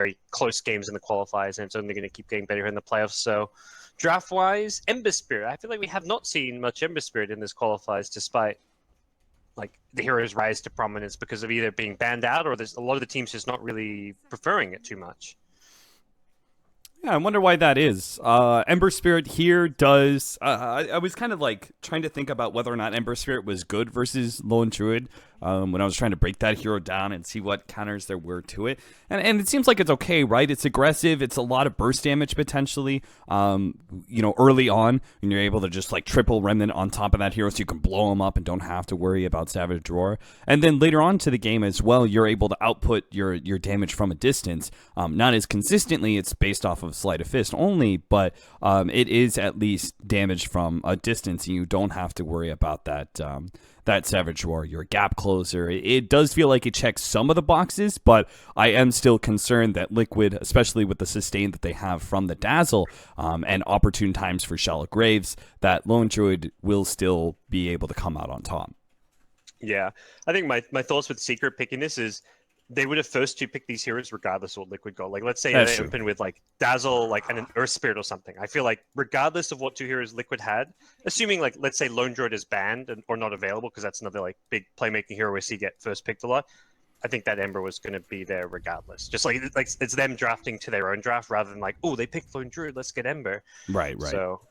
very close games in the qualifiers, and it's only going to keep getting better in the playoffs. So draft-wise, Ember Spirit. I feel like we have not seen much Ember Spirit in this qualifiers, despite like the heroes rise to prominence because of either being banned out or there's a lot of the teams just not really preferring it too much. Yeah, I wonder why that is. Ember Spirit here does. I was kind of like trying to think about whether or not Ember Spirit was good versus Lone Druid when I was trying to break that hero down and see what counters there were to it. And it seems like it's okay, right? It's aggressive. It's a lot of burst damage potentially. Early on, when you're able to just like triple Remnant on top of that hero so you can blow them up and don't have to worry about Savage Roar. And then later on to the game as well, you're able to output your damage from a distance. Not as consistently, it's based off of Sleight of Fist only, but it is at least damage from a distance, and you don't have to worry about that Savage Roar. You're a gap closer. It does feel like it checks some of the boxes, but I am still concerned that Liquid, especially with the sustain that they have from the Dazzle and opportune times for Shallow Graves, that Lone Druid will still be able to come out on top. Yeah, I think my thoughts with Secret picking this is they would have first to pick these heroes regardless of what Liquid got. Like, let's say That's they true. open with like Dazzle, like and an Earth Spirit or something. I feel like regardless of what two heroes Liquid had, assuming like let's say Lone Druid is banned or not available because that's another like big playmaking hero we see get first picked a lot. I think that Ember was going to be there regardless. Just like it's them drafting to their own draft rather than like, oh, they picked Lone Druid, let's get Ember. Right. So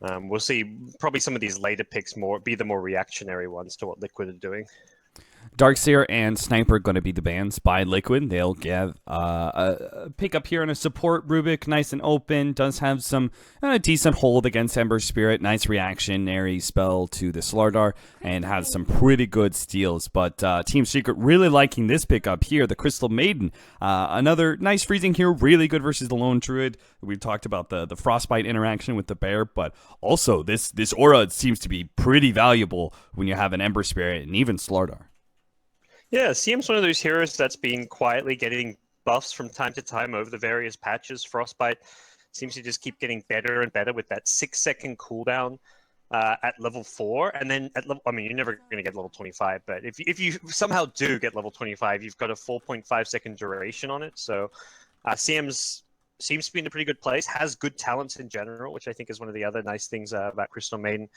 we'll see. Probably some of these later picks be the more reactionary ones to what Liquid are doing. Darkseer and Sniper going to be the bans by Liquid. They'll get a pick up here in a support Rubik, nice and open. Does have some decent hold against Ember Spirit. Nice reactionary spell to the Slardar and has some pretty good steals. But Team Secret really liking this pickup here, the Crystal Maiden. Another nice freezing here, really good versus the Lone Druid. We talked about the Frostbite interaction with the Bear, but also this aura seems to be pretty valuable when you have an Ember Spirit and even Slardar. Yeah, CM's one of those heroes that's been quietly getting buffs from time to time over the various patches. Frostbite seems to just keep getting better and better with that 6-second cooldown at level 4. And then at level, I mean, you're never going to get level 25, but if you somehow do get level 25, you've got a 4.5-second duration on it. So CM's seems to be in a pretty good place, has good talents in general, which I think is one of the other nice things about Crystal Maiden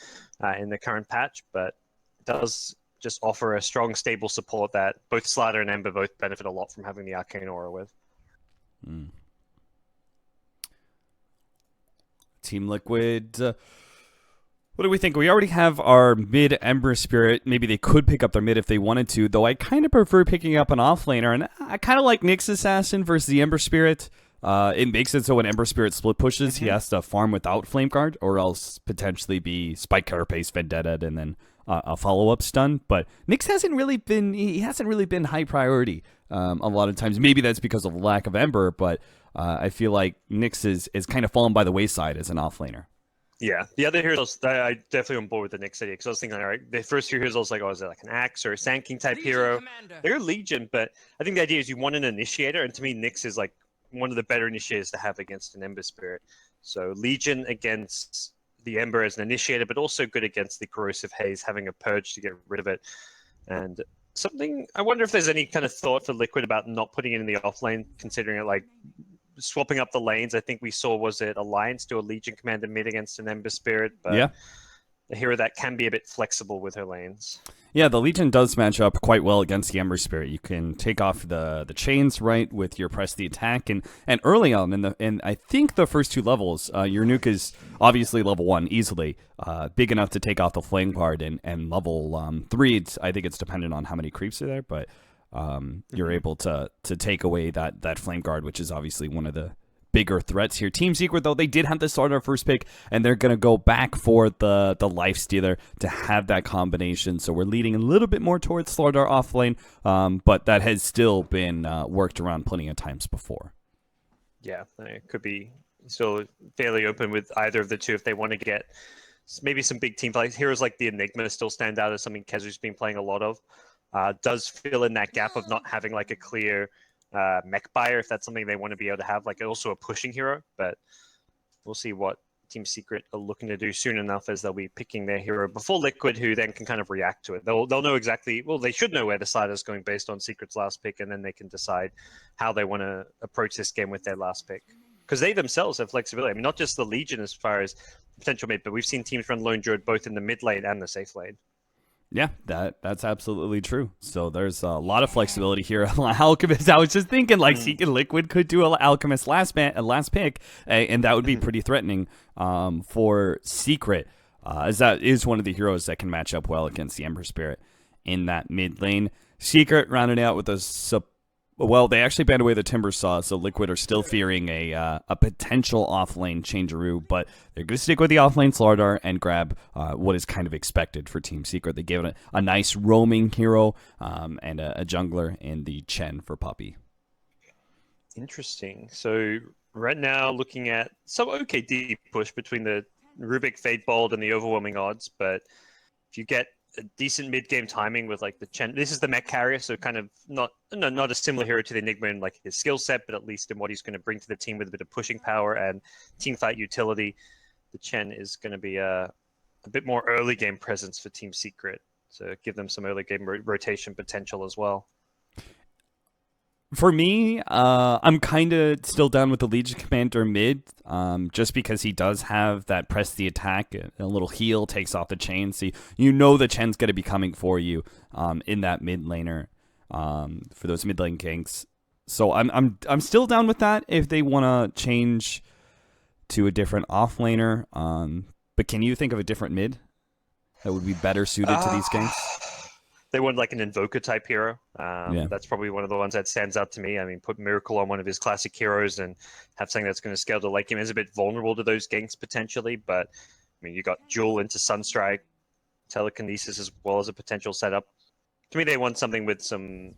in the current patch, but does just offer a strong, stable support that both Slider and Ember both benefit a lot from having the Arcane Aura with. Team Liquid, what do we think? We already have our mid Ember Spirit. Maybe they could pick up their mid if they wanted to, though I kind of prefer picking up an offlaner, and I kind of like Nyx Assassin versus the Ember Spirit. It makes it so when Ember Spirit split pushes, he has to farm without Flame Guard, or else potentially be Spike Carapace, Vendetta, and then a follow-up stun. But Nyx hasn't really been high priority a lot of times. Maybe that's because of the lack of Ember, but I feel like Nyx is kind of fallen by the wayside as an offlaner. Yeah, the other heroes, I definitely on board with the Nyx idea, because I was thinking, all right, the first few heroes, I was like, oh, is it like an Axe or a Sand King type hero? Commander. They're Legion, but I think the idea is you want an initiator, and to me, Nyx is like one of the better initiators to have against an Ember Spirit. So Legion against the Ember as an initiator, but also good against the Corrosive Haze, having a purge to get rid of it. And something, I wonder if there's any kind of thought for Liquid about not putting it in the offlane, considering it like swapping up the lanes. I think we saw, was it Alliance do a Legion Commander mid against an Ember Spirit? But Yeah. a hero that can be a bit flexible with her lanes. Yeah, the Legion does match up quite well against the Ember Spirit. You can take off the chains right with your press the attack, and early on in I think the first 2 levels, your nuke is obviously level 1 easily, big enough to take off the flame guard, and level 3, I think it's dependent on how many creeps are there, but you're able to take away that flame guard, which is obviously one of the bigger threats here. Team Secret, though, they did have to start our first pick, and they're going to go back for the Life Stealer to have that combination. So we're leading a little bit more towards Slardar offlane, but that has still been worked around plenty of times before. Yeah, it could be still fairly open with either of the two if they want to get maybe some big team plays. Heroes like the Enigma still stand out as something Kezu's been playing a lot of. Does fill in that gap of not having like a clear mech buyer, if that's something they want to be able to have, like also a pushing hero. But we'll see what Team Secret are looking to do soon enough, as they'll be picking their hero before Liquid, who then can kind of react to it. They'll know exactly, well, they should know where the side is going based on Secret's last pick, and then they can decide how they want to approach this game with their last pick. Because they themselves have flexibility. I mean, not just the Legion as far as potential mid, but we've seen teams run Lone Druid both in the mid lane and the safe lane. Yeah, that's absolutely true. So there's a lot of flexibility here. Alchemist, I was just thinking, like, Seek and Liquid could do Alchemist last pick, and that would be pretty threatening for Secret, as that is one of the heroes that can match up well against the Ember Spirit in that mid lane. Secret rounded out with well, they actually banned away the Timber Saw, so Liquid are still fearing a potential off-lane Changeroo, but they're going to stick with the off-lane Slardar and grab what is kind of expected for Team Secret. They gave it a nice roaming hero and a jungler in the Chen for Puppey. Interesting. So right now, looking at some okay deep push between the Rubik Fade Bold and the overwhelming odds, but if you get a decent mid-game timing with like the Chen. This is the mech carrier, so kind of not a similar hero to the Enigma in like his skill set, but at least in what he's going to bring to the team with a bit of pushing power and team fight utility. The Chen is going to be a bit more early game presence for Team Secret, so give them some early game rotation potential as well. For me, I'm kind of still down with the Legion Commander mid, just because he does have that press the attack, a little heal, takes off the chain, so you know the Chen's going to be coming for you in that mid laner for those mid lane ganks. So I'm still down with that if they want to change to a different off laner. But can you think of a different mid that would be better suited to these ganks? They want like an Invoker type hero. Yeah. That's probably one of the ones that stands out to me. I mean, put Miracle on one of his classic heroes and have something that's going to scale to late game. Is a bit vulnerable to those ganks potentially, but I mean, you got Jewel into Sunstrike, Telekinesis as well as a potential setup. To me, they want something with some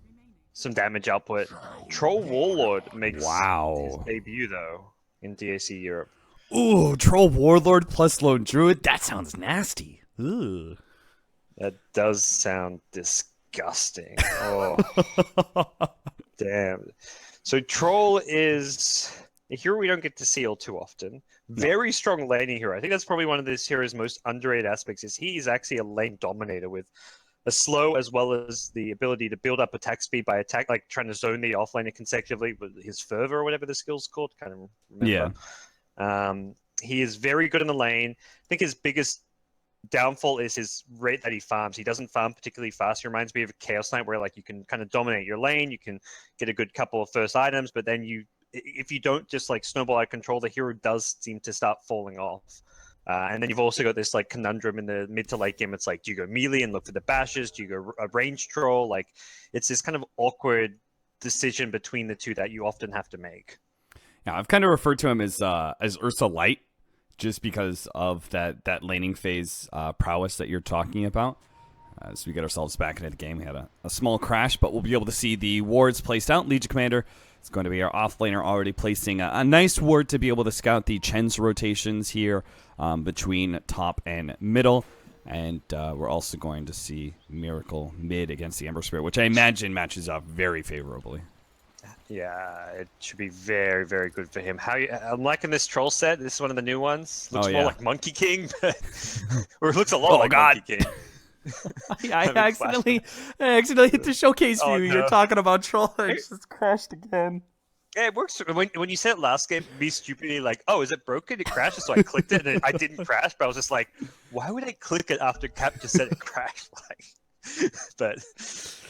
damage output. Troll Warlord makes his debut though in DAC Europe. Ooh, Troll Warlord plus Lone Druid. That sounds nasty. Ooh. That does sound disgusting. Oh, damn. So Troll is a hero we don't get to see all too often. Very strong laning hero. I think that's probably one of this hero's most underrated aspects is he's actually a lane dominator with a slow as well as the ability to build up attack speed by like trying to zone the offlaner consecutively with his fervor or whatever the skill's called. Kind of remember. Yeah. He is very good in the lane. I think his biggest downfall is his rate that he farms. He doesn't farm particularly fast. He reminds me of a Chaos Knight where like you can kind of dominate your lane, you can get a good couple of first items, but then if you don't just like snowball out of control, the hero does seem to start falling off. And then you've also got this like conundrum in the mid to late game. It's like, do you go melee and look for the bashes? Do you go a range troll? Like it's this kind of awkward decision between the two that you often have to make. Yeah, I've kind of referred to him as Ursa Light, just because of that laning phase prowess that you're talking about. As we get ourselves back into the game, we had a small crash, but we'll be able to see the wards placed out. Legion Commander is going to be our offlaner, already placing a nice ward to be able to scout the Chen's rotations here between top and middle. And we're also going to see Miracle mid against the Ember Spirit, which I imagine matches up very favorably. Yeah, it should be very, very good for him. I'm liking this troll set. This is one of the new ones. Looks more like Monkey King, but or it looks a lot like Monkey King. I accidentally hit the showcase view. No. You're talking about troll. It just crashed again. Yeah, it works. When you said it last game, me stupidly like, oh, is it broken? It crashed. So I clicked it, and I didn't crash. But I was just like, why would I click it after Cap just said it crashed? Like. But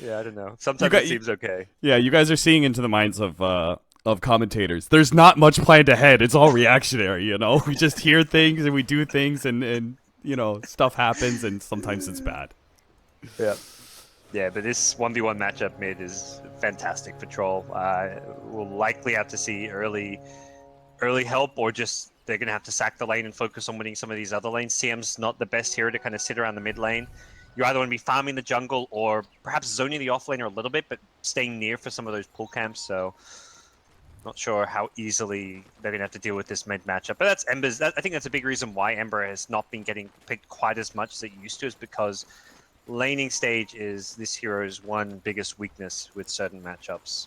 yeah, I don't know. Sometimes it seems okay. Yeah, you guys are seeing into the minds of commentators. There's not much planned ahead. It's all reactionary, you know. We just hear things and we do things, and you know, stuff happens, and sometimes it's bad. Yeah, but this 1v1 matchup mid is fantastic for Troll. We'll likely have to see early help, or just they're gonna have to sack the lane and focus on winning some of these other lanes. CM's not the best hero to kind of sit around the mid lane. You either want to be farming the jungle or perhaps zoning the offlaner a little bit, but staying near for some of those pull camps. So, not sure how easily they're going to have to deal with this mid matchup. But that's Ember's. I think that's a big reason why Ember has not been getting picked quite as much as it used to, is because laning stage is this hero's one biggest weakness with certain matchups.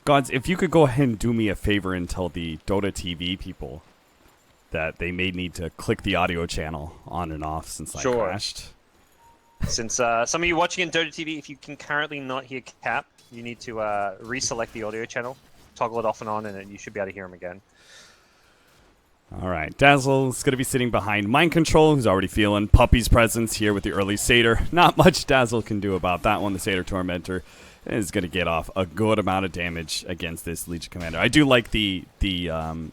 Gods, if you could go ahead and do me a favor and tell the Dota TV people that they may need to click the audio channel on and off since I Sure. crashed. Since some of you watching in Dota TV, if you can currently not hear Cap, you need to reselect the audio channel, toggle it off and on, and then you should be able to hear him again. All right, Dazzle's going to be sitting behind Mind Control, who's already feeling Puppy's presence here with the early Satyr. Not much Dazzle can do about that one. The Satyr Tormentor is going to get off a good amount of damage against this Legion Commander. I do like the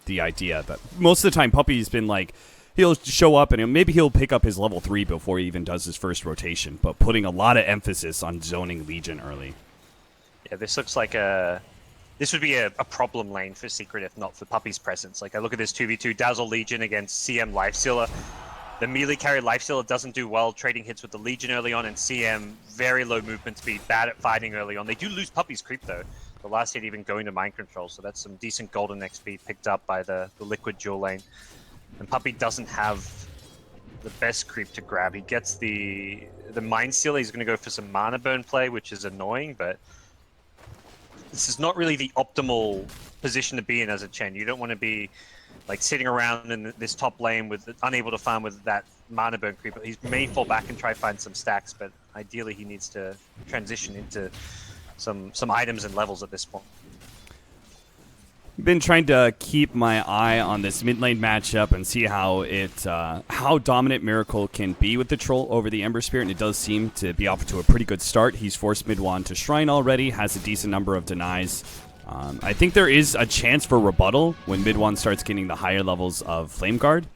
idea that most of the time Puppy's been like, he'll show up and maybe he'll pick up his level 3 before he even does his first rotation, but putting a lot of emphasis on zoning Legion early. Yeah, this looks like this would be a problem lane for Secret if not for Puppy's presence. Like, I look at this 2v2, Dazzle Legion against CM Lifestealer. The melee carry Lifestealer doesn't do well trading hits with the Legion early on, and CM, very low movement speed, bad at fighting early on. They do lose Puppy's creep, though. The last hit even going to Mind Control, so that's some decent golden XP picked up by the Liquid dual lane. And Puppy doesn't have the best creep to grab. He gets the Mind Stealer. He's going to go for some mana burn play, which is annoying, but this is not really the optimal position to be in as a Chen. You don't want to be like sitting around in this top lane with unable to farm with that mana burn creep. He may fall back and try to find some stacks, but ideally he needs to transition into some items and levels at this point. Been trying to keep my eye on this mid lane matchup and see how dominant Miracle can be with the Troll over the Ember Spirit, and it does seem to be off to a pretty good start. He's forced Midwan to Shrine already, has a decent number of denies. I think there is a chance for rebuttal when Midwan starts getting the higher levels of Flame Guard,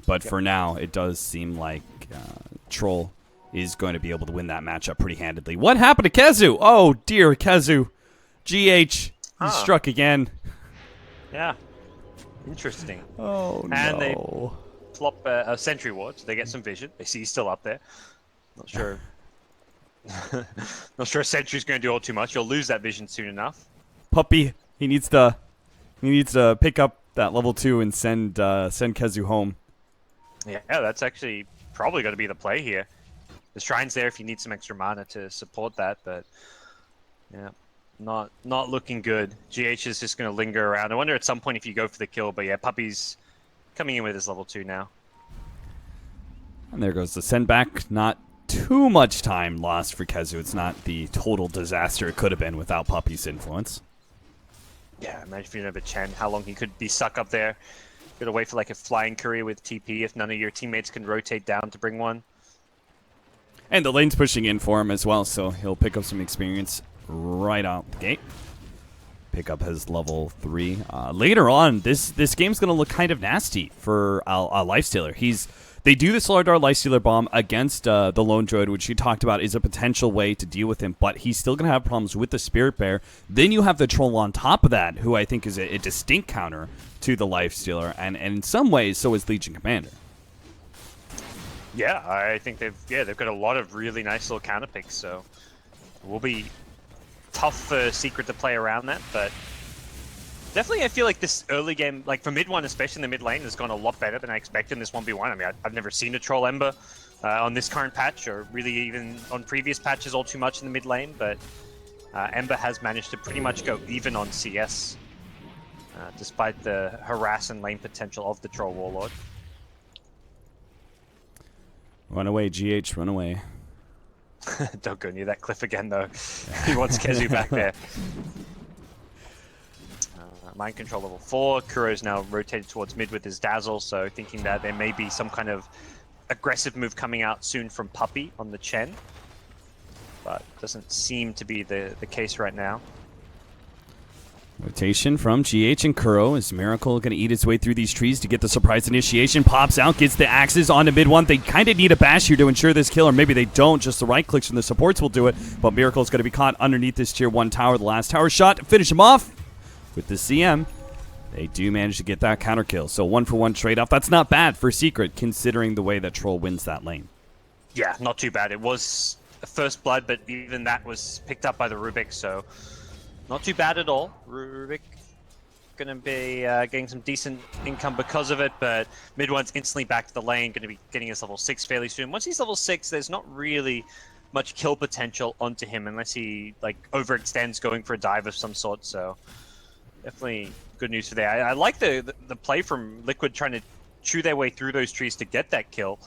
but for now it does seem like Troll is going to be able to win that matchup pretty handedly. What happened to Kezu? Oh dear, Kezu. GH, he struck again. Yeah, interesting. Oh, and no. They flop a Sentry Ward, so they get some vision. They see he's still up there. Not sure. Not sure a Sentry's going to do all too much. You'll lose that vision soon enough. Puppy, he needs to pick up that level 2 and send Kezu home. Yeah, that's actually probably going to be the play here. The Shrine's there if you need some extra mana to support that, but yeah. Not looking good. GH is just going to linger around. I wonder at some point if you go for the kill, but yeah, Puppy's coming in with his level 2 now. And there goes the send back. Not too much time lost for Kezu. It's not the total disaster it could have been without Puppy's influence. Yeah, imagine if you have a Chen, how long he could be stuck up there. Gotta wait for like a flying courier with TP if none of your teammates can rotate down to bring one. And the lane's pushing in for him as well, so he'll pick up some experience right out the gate. Pick up his level 3. Later on, this game's going to look kind of nasty for a Lifestealer. They do the Solardar Lifestealer bomb against the Lone Druid, which you talked about is a potential way to deal with him, but he's still going to have problems with the Spirit Bear. Then you have the Troll on top of that, who I think is a distinct counter to the Lifestealer, and in some ways, so is Legion Commander. Yeah, I think they've got a lot of really nice little counter picks, so it will be tough for Secret to play around that, but definitely I feel like this early game, like for mid one, especially in the mid lane, has gone a lot better than I expected in this 1v1. I mean, I've never seen a Troll Ember on this current patch, or really even on previous patches all too much in the mid lane, but Ember has managed to pretty much go even on CS, despite the harass and lane potential of the Troll Warlord. Run away, GH, run away. Don't go near that cliff again, though. He wants Kezu back there. Mind Control level 4. Kuro's now rotated towards mid with his Dazzle, so thinking that there may be some kind of aggressive move coming out soon from Puppy on the Chen. But doesn't seem to be the case right now. Rotation from GH and Kuro. Is Miracle going to eat its way through these trees to get the surprise initiation? Pops out, gets the axes onto mid one. They kind of need a bash here to ensure this kill, or maybe they don't. Just the right clicks from the supports will do it. But Miracle's going to be caught underneath this tier 1 tower. The last tower shot to finish him off with the CM. They do manage to get that counter kill. So 1-for-1 trade-off. That's not bad for Secret, considering the way that Troll wins that lane. Yeah, not too bad. It was a first blood, but even that was picked up by the Rubik, so not too bad at all. Rubik going to be getting some decent income because of it, but mid one's instantly back to the lane, going to be getting his level 6 fairly soon. Once he's level 6, there's not really much kill potential onto him unless he like overextends going for a dive of some sort, so definitely good news for there. I like the play from Liquid trying to chew their way through those trees to get that kill.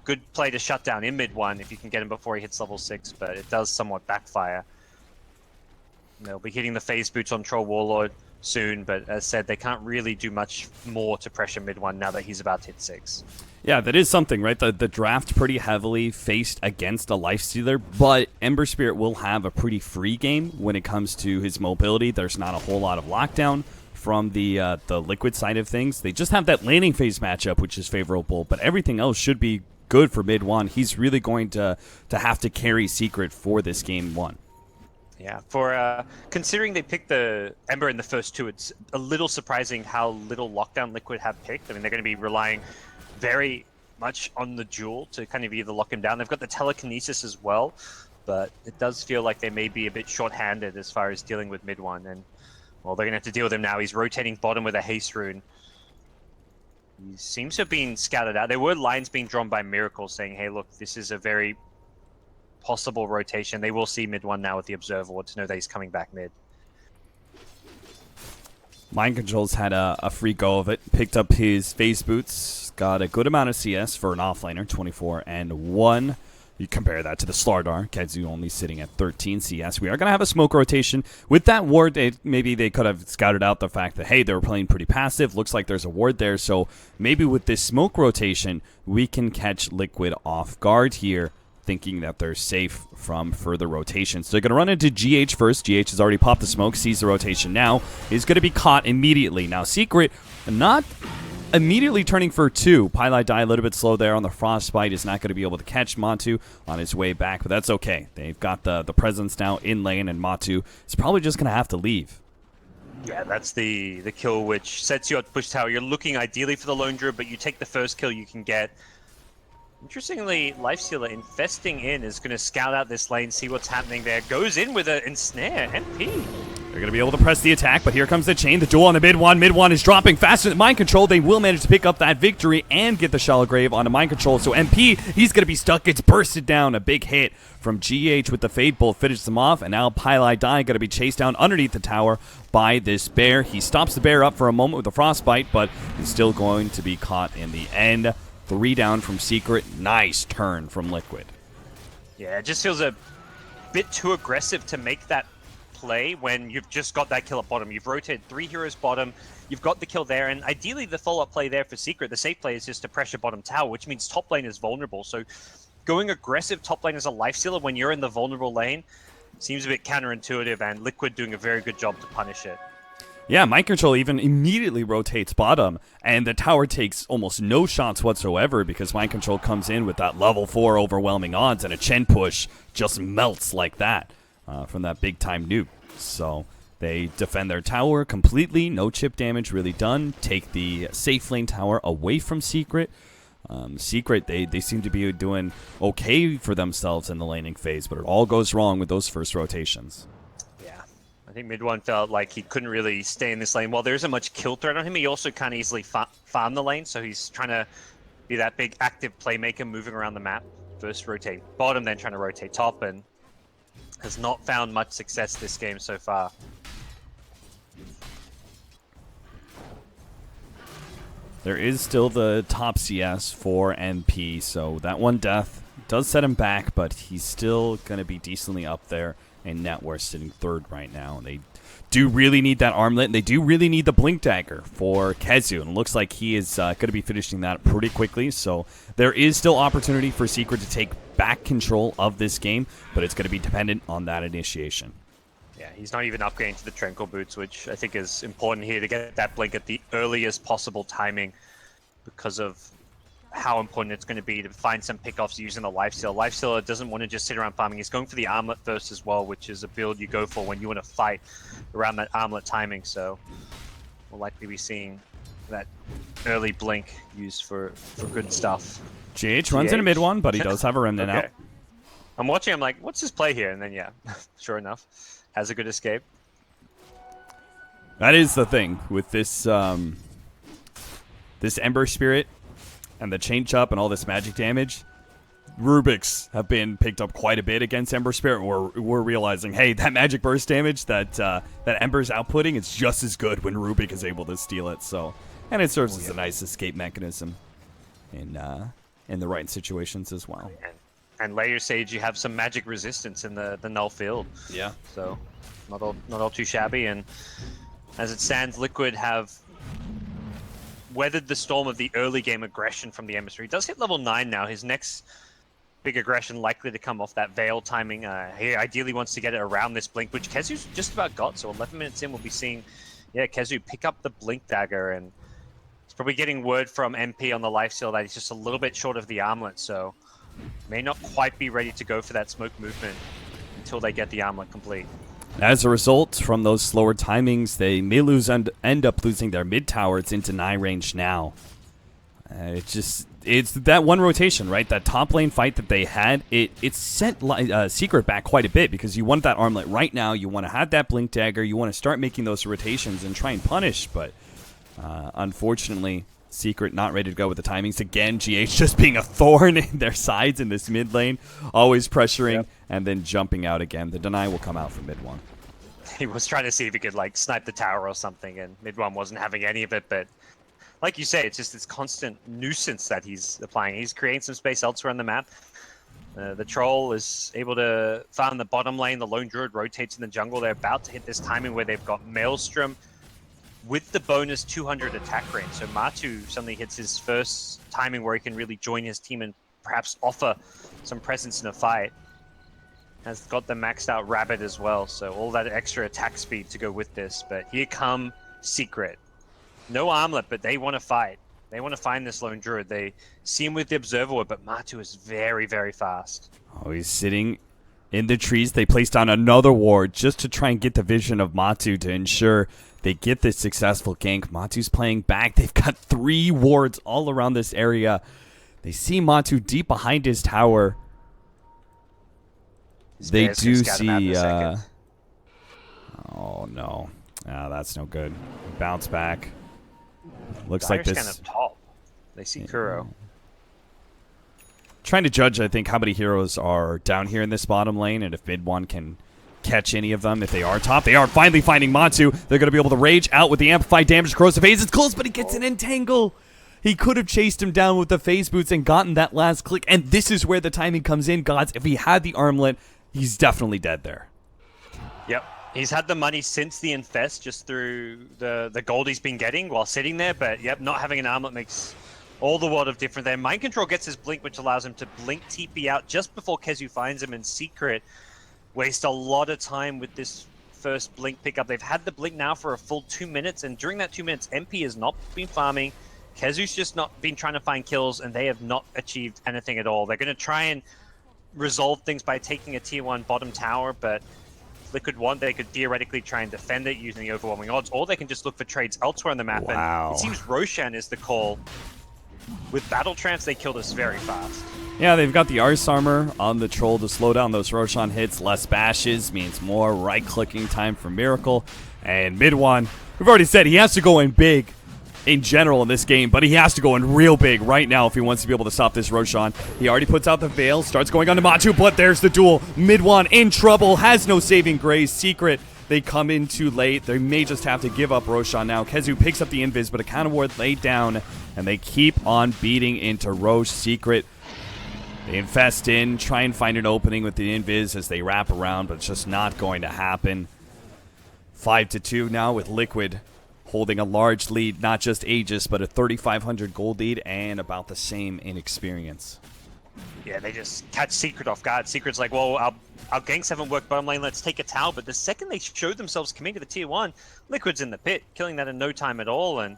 Good play to shut down in mid 1 if you can get him before he hits level 6, but it does somewhat backfire. They'll be hitting the phase boots on Troll Warlord soon, but as said, they can't really do much more to pressure mid 1 now that he's about to hit 6. Yeah, that is something, right? The draft pretty heavily faced against a Lifestealer, but Ember Spirit will have a pretty free game when it comes to his mobility. There's not a whole lot of lockdown from the Liquid side of things. They just have that laning phase matchup, which is favorable, but everything else should be good for mid 1. He's really going to have to carry Secret for this game 1. Yeah, for considering they picked the Ember in the first 2, it's a little surprising how little lockdown Liquid have picked. I mean, they're going to be relying very much on the Jewel to kind of either lock him down. They've got the telekinesis as well, but it does feel like they may be a bit short-handed as far as dealing with mid 1. And, well, they're going to have to deal with him now. He's rotating bottom with a haste rune. He seems to have been scouted out. There were lines being drawn by Miracle saying, hey, look, this is a very possible rotation. They will see mid 1 now with the Observer Ward to know that he's coming back mid. Mind Control's had a free go of it. Picked up his phase boots. Got a good amount of CS for an offlaner, 24 and 1. You compare that to the Slardar, Kedzu only sitting at 13 CS. We are going to have a smoke rotation. With that ward, maybe they could have scouted out the fact that, hey, they were playing pretty passive. Looks like there's a ward there. So maybe with this smoke rotation, we can catch Liquid off guard here, thinking that they're safe from further rotations. So they're going to run into GH first. GH has already popped the smoke, sees the rotation now. Is going to be caught immediately. Now, Secret, not immediately turning for 2. Pylai Die a little bit slow there on the Frostbite. Is not going to be able to catch Matu on his way back, but that's okay. They've got the presence now in lane, and Matu is probably just going to have to leave. Yeah, that's the kill which sets you up to push tower. You're looking ideally for the lone druid, but you take the first kill you can get. Interestingly, Lifestealer infesting in is going to scout out this lane, see what's happening there. Goes in with an ensnare, MP. They're going to be able to press the attack, but here comes the chain. The duel on the mid 1. Mid 1 is dropping faster than Mind Control. They will manage to pick up that victory and get the Shallow Grave onto Mind Control. So MP, he's going to be stuck. Gets bursted down. A big hit from GH with the Fade Bolt finishes them off. And now Pylai Die going to be chased down underneath the tower by this bear. He stops the bear up for a moment with a Frostbite, but he's still going to be caught in the end. 3 down from Secret. Nice turn from Liquid. Yeah, it just feels a bit too aggressive to make that play when you've just got that kill at bottom. You've rotated 3 heroes bottom, you've got the kill there, and ideally the follow-up play there for Secret, the safe play is just to pressure bottom tower, which means top lane is vulnerable. So going aggressive top lane as a Lifestealer when you're in the vulnerable lane seems a bit counterintuitive, and Liquid doing a very good job to punish it. Yeah, Mind Control even immediately rotates bottom, and the tower takes almost no shots whatsoever because Mind Control comes in with that level 4 overwhelming odds, and a Chen push just melts like that from that big-time nuke. So they defend their tower completely, no chip damage really done, take the safe lane tower away from Secret. Secret, they seem to be doing okay for themselves in the laning phase, but it all goes wrong with those first rotations. I think mid 1 felt like he couldn't really stay in this lane. While there isn't much kill threat on him, he also can't easily farm the lane, so he's trying to be that big active playmaker moving around the map. First rotate bottom, then trying to rotate top, and has not found much success this game so far. There is still the top CS for MP, so that one death does set him back, but he's still going to be decently up there. And net worth sitting 3rd right now. They do really need that armlet, and they do really need the Blink Dagger for Kedzu, and it looks like he is going to be finishing that pretty quickly, so there is still opportunity for Secret to take back control of this game, but it's going to be dependent on that initiation. Yeah, he's not even upgrading to the Tranquil Boots, which I think is important here to get that Blink at the earliest possible timing because of how important it's going to be to find some pickoffs using the Lifestealer. Lifestealer doesn't want to just sit around farming. He's going for the armlet first as well, which is a build you go for when you want to fight around that armlet timing. So we'll likely be seeing that early blink used for good stuff. GH runs in a mid 1, but he does have a remnant out. I'm watching, I'm like, what's his play here? And then, yeah, sure enough, has a good escape. That is the thing with this this Ember Spirit and the chain chop and all this magic damage. Rubiks have been picked up quite a bit against Ember Spirit. We're realizing, hey, that magic burst damage that Ember's outputting is just as good when Rubik is able to steal it. So, and it serves as a nice escape mechanism in the right situations as well. And Layer Sage, you have some magic resistance in the null field. Yeah. So not all too shabby. And as it stands, Liquid have weathered the storm of the early game aggression from the Emissary. He does hit level 9 now. His next big aggression likely to come off that Veil timing. He ideally wants to get it around this Blink, which Kezu's just about got. So 11 minutes in, we'll be seeing, Kezu pick up the Blink Dagger, and he's probably getting word from MP on the lifesteal that he's just a little bit short of the armlet, so may not quite be ready to go for that smoke movement until they get the armlet complete. As a result, from those slower timings, they may end up losing their mid tower. It's into 9 range now. It's that one rotation, right? That top lane fight that they had, it sent Secret back quite a bit because you want that armlet right now. You want to have that Blink Dagger. You want to start making those rotations and try and punish. But unfortunately, Secret not ready to go with the timings. Again, GH just being a thorn in their sides in this mid lane. Always pressuring and then jumping out again. The deny will come out from mid one. He was trying to see if he could like snipe the tower or something, and mid one wasn't having any of it, but like you say, it's just this constant nuisance that he's applying. He's creating some space elsewhere on the map. The Troll is able to farm the bottom lane. The Lone Druid rotates in the jungle. They're about to hit this timing where they've got Maelstrom with the bonus 200 attack range. So Matu suddenly hits his first timing where he can really join his team and perhaps offer some presence in a fight. Has got the maxed out Rabbit as well. So all that extra attack speed to go with this. But here come Secret. No armlet, but they want to fight. They want to find this Lone Druid. They see him with the Observer Ward, but Matu is very, very fast. Oh, he's sitting in the trees. They placed down another ward just to try and get the vision of Matu to ensure they get this successful gank. Matu's playing back. They've got 3 wards all around this area. They see Matu deep behind his tower. They do see... oh, no. That's no good. Bounce back. Looks like this. Kind of top. They see Kuro. Trying to judge, I think, how many heroes are down here in this bottom lane, and if mid one can catch any of them. If they are top, they are finally finding Matu. They're going to be able to rage out with the amplified damage. Corrosive Haze is close, but he gets an entangle. He could have chased him down with the phase boots and gotten that last click, and this is where the timing comes in, gods. If he had the armlet, he's definitely dead there. Yep. He's had the money since the Infest, just through the gold he's been getting while sitting there, but yep, not having an armlet makes all the world of difference there. Mind Control gets his blink, which allows him to blink TP out just before Kezu finds him in Secret. Waste a lot of time with this first blink pickup. They've had the blink now for a full 2 minutes, and during that 2 minutes, MP has not been farming. Kezu's just not been trying to find kills, and they have not achieved anything at all. They're going to try and resolve things by taking a tier 1 bottom tower, but Liquid want, they could theoretically try and defend it using the overwhelming odds, or they can just look for trades elsewhere on the map. Wow. And it seems Roshan is the call. With Battle Trance, they kill this very fast. Yeah, they've got the Arse Armor on the Troll to slow down those Roshan hits. Less bashes means more right-clicking time for Miracle. And mid one, we've already said he has to go in big in general in this game, but he has to go in real big right now if he wants to be able to stop this Roshan. He already puts out the Veil, starts going on to Matu, but there's the duel. Mid one in trouble, has no saving grace. Secret, they come in too late. They may just have to give up Roshan now. Kezu picks up the invis, but a counter ward laid down, and they keep on beating into Roche. Secret, they infest in, try and find an opening with the invis as they wrap around, but it's just not going to happen. 5-2 now with Liquid holding a large lead, not just Aegis, but a 3,500 gold lead and about the same in experience. Yeah, they just catch Secret off guard. Secret's like, well, our ganks haven't worked bottom lane, let's take a tower. But the second they showed themselves coming to the tier 1, Liquid's in the pit, killing that in no time at all. And,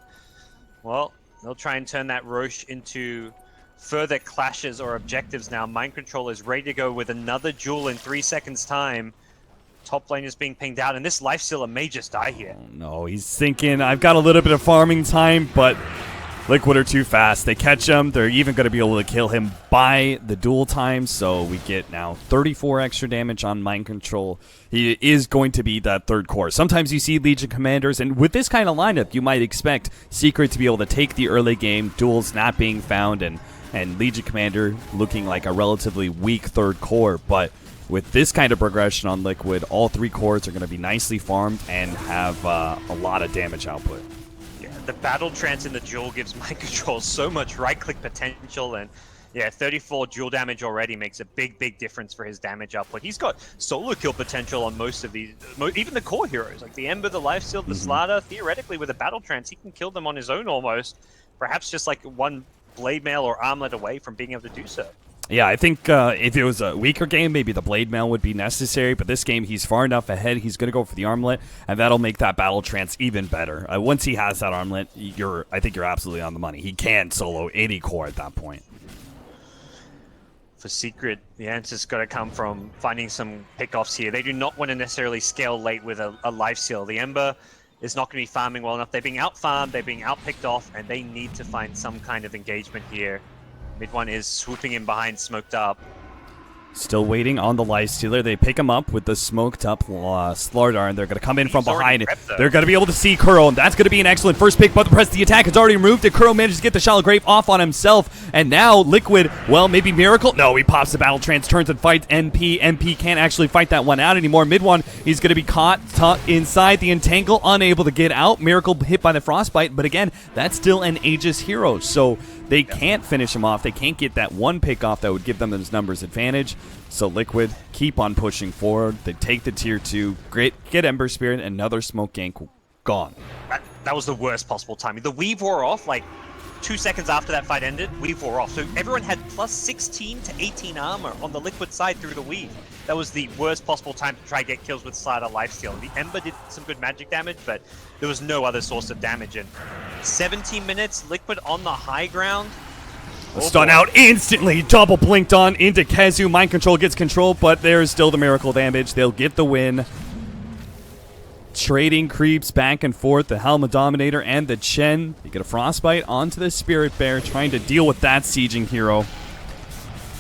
well, they'll try and turn that Roche into further clashes or objectives now. Mind Control is ready to go with another duel in 3 seconds' time. Top lane is being pinged out, and this Lifestealer may just die here. Oh, no, he's thinking, I've got a little bit of farming time, but Liquid are too fast. They catch him. They're even going to be able to kill him by the duel time. So we get now 34 extra damage on Mind Control. He is going to be that third core. Sometimes you see Legion Commanders, and with this kind of lineup, you might expect Secret to be able to take the early game, duels not being found, and Legion Commander looking like a relatively weak third core. But with this kind of progression on Liquid, all 3 cores are going to be nicely farmed and have a lot of damage output. The battle trance in the duel gives Mind Control so much right-click potential, and yeah, 34 duel damage already makes a big difference for his damage output. He's got solo kill potential on most of these, even the core heroes, like the Ember, the Lifesteal, the Slaughter. Theoretically, with a battle trance, he can kill them on his own almost, perhaps just like one blade mail or armlet away from being able to do so. Yeah, I think if it was a weaker game, maybe the Blade Mail would be necessary, but this game, he's far enough ahead, he's going to go for the Armlet, and that'll make that Battle Trance even better. Once he has that Armlet, I think you're absolutely on the money. He can solo any core at that point. For Secret, the answer's got to come from finding some pickoffs here. They do not want to necessarily scale late with a Lifesteal. The Ember is not going to be farming well enough. They're being out-farmed, they're being out-picked off, and they need to find some kind of engagement here. Mid one is swooping in behind, smoked up. Still waiting on the Lifestealer. They pick him up with the smoked up Slardar, and they're going to come in from behind. They're going to be able to see Kuro, and that's going to be an excellent first pick, but the press the attack is already removed, and Kuro manages to get the Shallow Grave off on himself, and now Liquid, well, maybe Miracle? No, he pops the Battle Trance, turns and fights MP. MP can't actually fight that one out anymore. Mid one, he's going to be caught inside the Entangle, unable to get out. Miracle hit by the Frostbite, but again, that's still an Aegis hero, so they can't finish him off. They can't get that one pick off that would give them those numbers advantage. So Liquid keep on pushing forward. They take the tier 2, get Ember Spirit, another smoke gank gone. That was the worst possible timing. The weave wore off like 2 seconds after that fight ended. Weave wore off. So everyone had plus 16 to 18 armor on the Liquid side through the weave. That was the worst possible time to try to get kills with Slider Lifesteal. The Ember did some good magic damage, but there was no other source of damage. And 17 minutes, Liquid on the high ground. The stun out instantly, double blinked on into Kezu. Mind Control gets control, but there's still the miracle damage. They'll get the win. Trading creeps back and forth. The Helma Dominator and the Chen. They get a Frostbite onto the Spirit Bear, trying to deal with that sieging hero.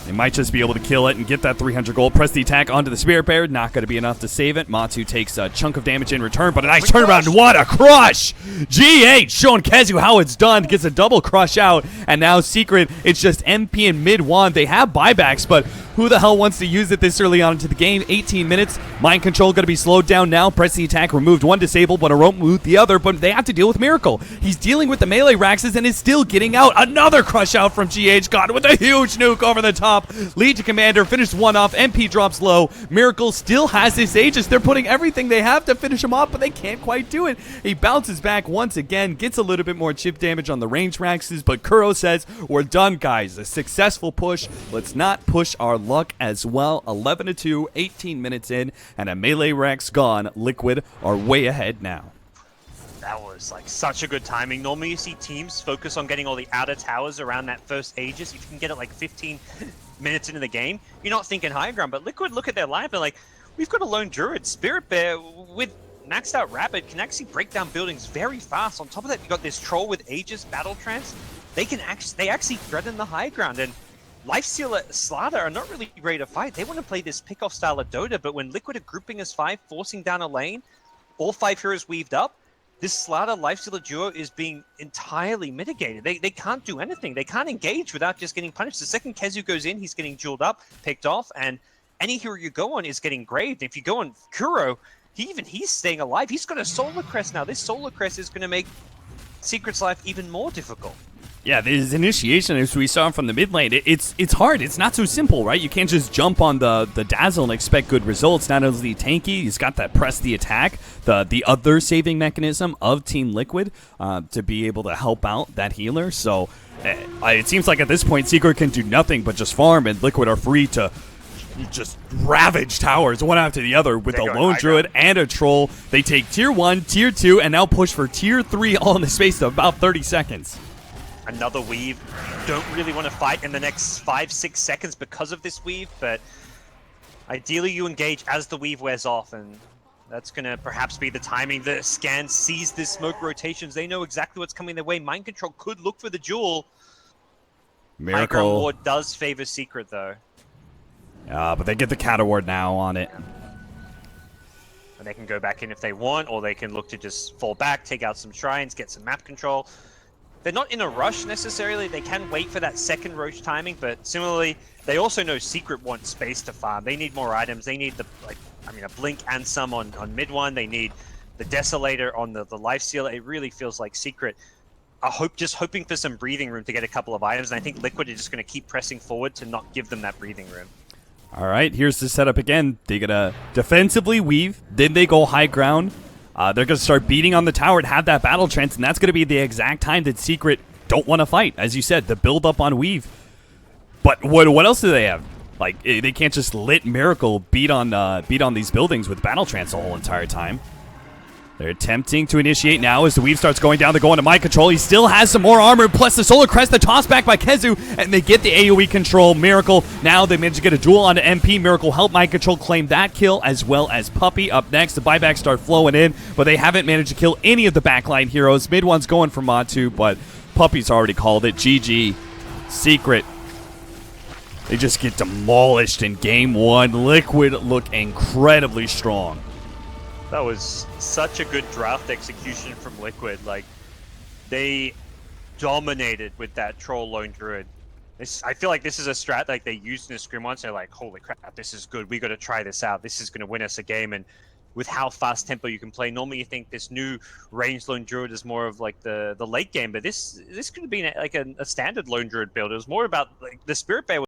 They might just be able to kill it and get that 300 gold. Press the attack onto the Spirit Bear. Not going to be enough to save it. Matu takes a chunk of damage in return, but a nice turnaround. What a crush! GH showing Kezu how it's done. Gets a double crush out. And now Secret, it's just MP and mid one. They have buybacks, but who the hell wants to use it this early on into the game? 18 minutes. Mind Control going to be slowed down now. Press the attack. Removed one disable, but won't move the other. But they have to deal with Miracle. He's dealing with the melee Raxes and is still getting out. Another crush out from GH. God with a huge nuke over the top. Legion Commander finished one off. MP drops low. Miracle still has his Aegis. They're putting everything they have to finish him off, but they can't quite do it. He bounces back once again, gets a little bit more chip damage on the range Raxes, but Kuro says, we're done, guys. A successful push. Let's not push our luck as well. 11-2, 18 minutes in, and a melee Rax gone. Liquid are way ahead now. That was like such a good timing. Normally you see teams focus on getting all the outer towers around that first Aegis. If you can get it like 15 minutes into the game, you're not thinking high ground. But Liquid, look at their lineup, and like, we've got a lone Druid. Spirit Bear with maxed out Rapid can actually break down buildings very fast. On top of that, you got this Troll with Aegis Battle Trance. They actually threaten the high ground, and Lifesteal Slaughter are not really ready to fight. They want to play this pick-off style of Dota, but when Liquid are grouping as 5, forcing down a lane, all 5 heroes weaved up, this Slaughter Lifestealer duo is being entirely mitigated. They can't do anything. They can't engage without just getting punished. The second Kezu goes in, he's getting jeweled up, picked off, and any hero you go on is getting graved. If you go on Kuro, he's staying alive. He's got a Solar Crest now. This Solar Crest is going to make Secret's life even more difficult. Yeah, this initiation, as we saw from the mid lane, it's hard. It's not so simple, right? You can't just jump on the Dazzle and expect good results. Not only tanky, he's got that press the attack, the other saving mechanism of Team Liquid to be able to help out that healer. So it seems like at this point, Secret can do nothing but just farm, and Liquid are free to just ravage towers one after the other with a lone Druid and a Troll. They take tier 1, tier 2, and now push for tier 3 all in the space of about 30 seconds. Another weave. Don't really want to fight in the next 5-6 seconds because of this weave, but ideally you engage as the weave wears off, and That's going to perhaps be the timing. The Scan sees the smoke rotations. They know exactly what's coming their way. Mind Control could look for the jewel. High ground Miracle. ward does favor Secret, though. But they get the Cat Award now on it. And they can go back in if they want, or they can look to just fall back, take out some shrines, get some map control. They're not in a rush necessarily. They can wait for that second Roach timing, but similarly, they also know Secret wants space to farm. They need more items. They need a Blink and some on mid one. They need the Desolator on the Life Stealer. It really feels like Secret are just hoping for some breathing room to get a couple of items, and I think Liquid is just going to keep pressing forward to not give them that breathing room. All right, here's the setup again. They're going to defensively weave, then they go high ground. They're going to start beating on the tower and have that battle trance, and that's going to be the exact time that Secret don't want to fight. As you said, the build up on weave. But what else do they have? Like, they can't just let Miracle beat on these buildings with battle trance the whole entire time. They're attempting to initiate now as the weave starts going down. They're going to Mind Control. He still has some more armor, plus the Solar Crest, the toss back by Kezu, and they get the AoE control. Miracle, now they manage to get a duel onto MP. Miracle help Mind Control claim that kill, as well as Puppey. Up next, the buybacks start flowing in, but they haven't managed to kill any of the backline heroes. Mid one's going for Matu, but Puppey's already called it. GG. Secret. They just get demolished in game one. Liquid look incredibly strong. That was such a good draft execution from Liquid. Like, they dominated with that Troll Lone Druid. I feel like this is a strat like they used in a scrim once. They're like, holy crap, this is good. We got to try this out. This is going to win us a game. And with how fast tempo you can play, normally you think this new ranged Lone Druid is more of like the late game, but this could have been like a standard Lone Druid build. It was more about like the Spirit Bear